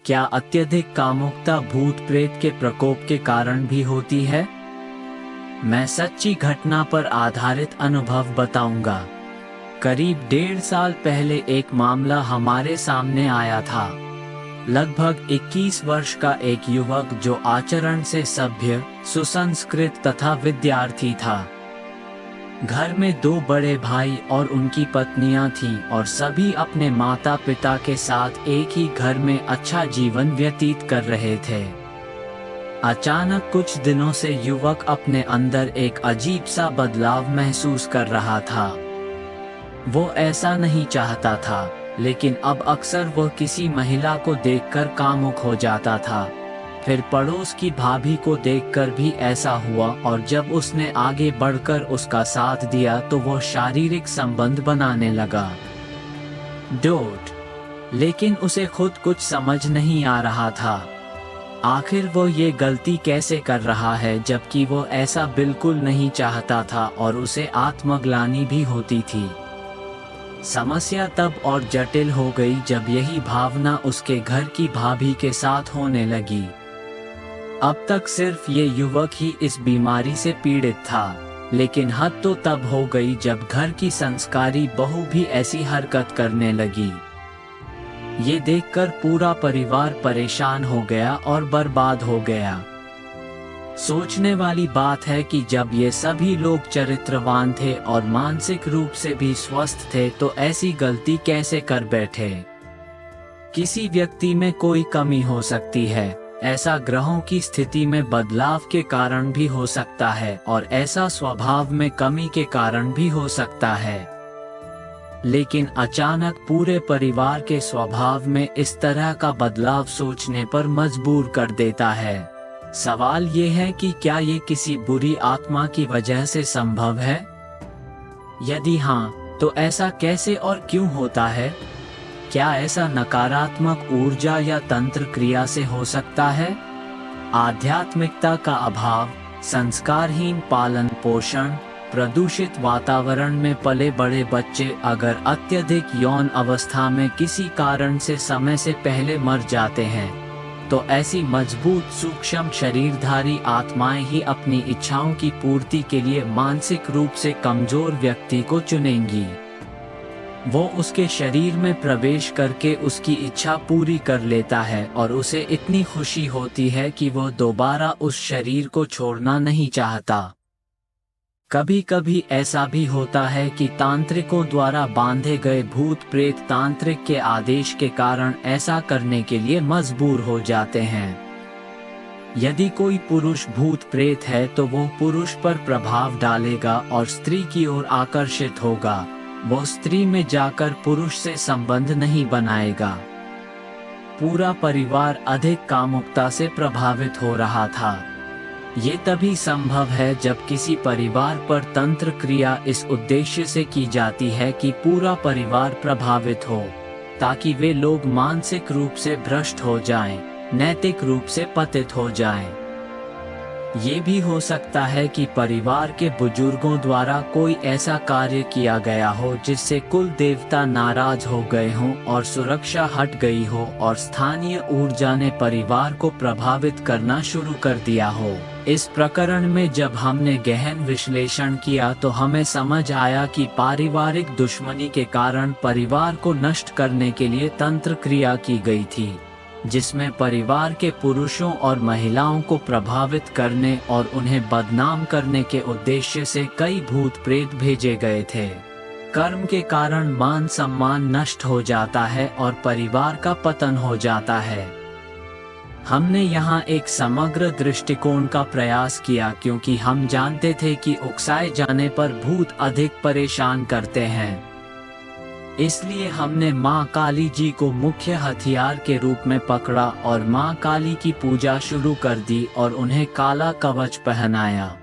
क्या अत्यधिक कामुकता भूत प्रेत के प्रकोप के कारण भी होती है? मैं सच्ची घटना पर आधारित अनुभव बताऊंगा। करीब 1.5 साल पहले एक मामला हमारे सामने आया था। लगभग 21 वर्ष का एक युवक जो आचरण से सभ्य, सुसंस्कृत तथा विद्यार्थी था। घर में 2 बड़े भाई और उनकी पत्नियां थीं और सभी अपने माता पिता के साथ एक ही घर में अच्छा जीवन व्यतीत कर रहे थे। अचानक कुछ दिनों से युवक अपने अंदर एक अजीब सा बदलाव महसूस कर रहा था। वो ऐसा नहीं चाहता था, लेकिन अब अक्सर वह किसी महिला को देखकर कामुक हो जाता था। फिर पड़ोस की भाभी को देखकर भी ऐसा हुआ और जब उसने आगे बढ़कर उसका साथ दिया तो वह शारीरिक संबंध बनाने लगा। लेकिन उसे खुद कुछ समझ नहीं आ रहा था। आखिर वो ये गलती कैसे कर रहा है जबकि वो ऐसा बिल्कुल नहीं चाहता था और उसे आत्मग्लानि भी होती थी। समस्या तब और जटिल हो गई जब यही भावना उसके घर की भाभी के साथ होने लगी। अब तक सिर्फ ये युवक ही इस बीमारी से पीड़ित था, लेकिन हद तो तब हो गई जब घर की संस्कारी बहू भी ऐसी हरकत करने लगी। ये देखकर पूरा परिवार परेशान हो गया और बर्बाद हो गया। सोचने वाली बात है कि जब ये सभी लोग चरित्रवान थे और मानसिक रूप से भी स्वस्थ थे तो ऐसी गलती कैसे कर बैठे। किसी व्यक्ति में कोई कमी हो सकती है, ऐसा ग्रहों की स्थिति में बदलाव के कारण भी हो सकता है और ऐसा स्वभाव में कमी के कारण भी हो सकता है। लेकिन अचानक पूरे परिवार के स्वभाव में इस तरह का बदलाव सोचने पर मजबूर कर देता है। सवाल ये है कि क्या ये किसी बुरी आत्मा की वजह से संभव है? यदि हाँ, तो ऐसा कैसे और क्यों होता है? क्या ऐसा नकारात्मक ऊर्जा या तंत्र क्रिया से हो सकता है? आध्यात्मिकता का अभाव, संस्कारहीन पालन पोषण, प्रदूषित वातावरण में पले बड़े बच्चे अगर अत्यधिक यौन अवस्था में किसी कारण से समय से पहले मर जाते हैं, तो ऐसी मजबूत सूक्ष्म शरीरधारी आत्माएं ही अपनी इच्छाओं की पूर्ति के लिए मानसिक रूप से कमजोर व्यक्ति को चुनेंगी। वो उसके शरीर में प्रवेश करके उसकी इच्छा पूरी कर लेता है और उसे इतनी खुशी होती है कि वो दोबारा उस शरीर को छोड़ना नहीं चाहता। कभी कभी ऐसा भी होता है कि तांत्रिकों द्वारा बांधे गए भूत प्रेत तांत्रिक के आदेश के कारण ऐसा करने के लिए मजबूर हो जाते हैं। यदि कोई पुरुष भूत प्रेत है तो वो पुरुष पर प्रभाव डालेगा और स्त्री की ओर आकर्षित होगा। वो स्त्री में जाकर पुरुष से संबंध नहीं बनाएगा। पूरा परिवार अधिक कामुकता से प्रभावित हो रहा था। ये तभी संभव है जब किसी परिवार पर तंत्र क्रिया इस उद्देश्य से की जाती है कि पूरा परिवार प्रभावित हो, ताकि वे लोग मानसिक रूप से भ्रष्ट हो जाएं, नैतिक रूप से पतित हो जाएं। ये भी हो सकता है कि परिवार के बुजुर्गों द्वारा कोई ऐसा कार्य किया गया हो जिससे कुल देवता नाराज हो गए हों और सुरक्षा हट गई हो और स्थानीय ऊर्जा ने परिवार को प्रभावित करना शुरू कर दिया हो। इस प्रकरण में जब हमने गहन विश्लेषण किया तो हमें समझ आया कि पारिवारिक दुश्मनी के कारण परिवार को नष्ट करने के लिए तंत्र क्रिया की गई थी, जिसमें परिवार के पुरुषों और महिलाओं को प्रभावित करने और उन्हें बदनाम करने के उद्देश्य से कई भूत प्रेत भेजे गए थे। कर्म के कारण मान सम्मान नष्ट हो जाता है और परिवार का पतन हो जाता है। हमने यहाँ एक समग्र दृष्टिकोण का प्रयास किया क्योंकि हम जानते थे कि उकसाए जाने पर भूत अधिक परेशान करते हैं। इसलिए हमने माँ काली जी को मुख्य हथियार के रूप में पकड़ा और माँ काली की पूजा शुरू कर दी और उन्हें काला कवच पहनाया।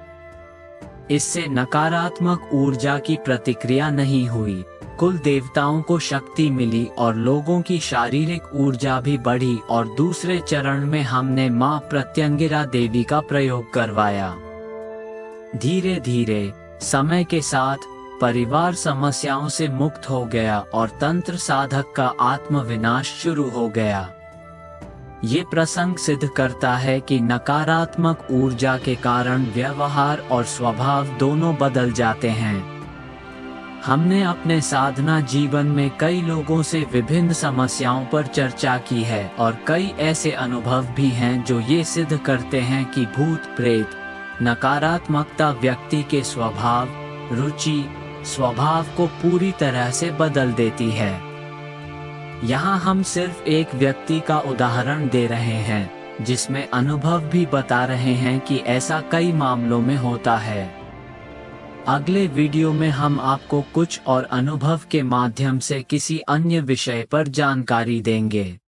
इससे नकारात्मक ऊर्जा की प्रतिक्रिया नहीं हुई, कुल देवताओं को शक्ति मिली और लोगों की शारीरिक ऊर्जा भी बढ़ी। और दूसरे चरण में हमने माँ प्रत्यंगिरा देवी का प्रयोग करवाया। धीरे धीरे समय के साथ परिवार समस्याओं से मुक्त हो गया और तंत्र साधक का आत्मविनाश शुरू हो गया। ये प्रसंग सिद्ध करता है कि नकारात्मक ऊर्जा के कारण व्यवहार और स्वभाव दोनों बदल जाते हैं। हमने अपने साधना जीवन में कई लोगों से विभिन्न समस्याओं पर चर्चा की है और कई ऐसे अनुभव भी हैं जो ये सिद्ध करते हैं कि भूत प्रेत, नकारात्मकता व्यक्ति के स्वभाव, रुचि, स्वभाव को पूरी तरह से बदल देती है। यहाँ हम सिर्फ एक व्यक्ति का उदाहरण दे रहे हैं, जिसमें अनुभव भी बता रहे हैं कि ऐसा कई मामलों में होता है। अगले वीडियो में हम आपको कुछ और अनुभव के माध्यम से किसी अन्य विषय पर जानकारी देंगे।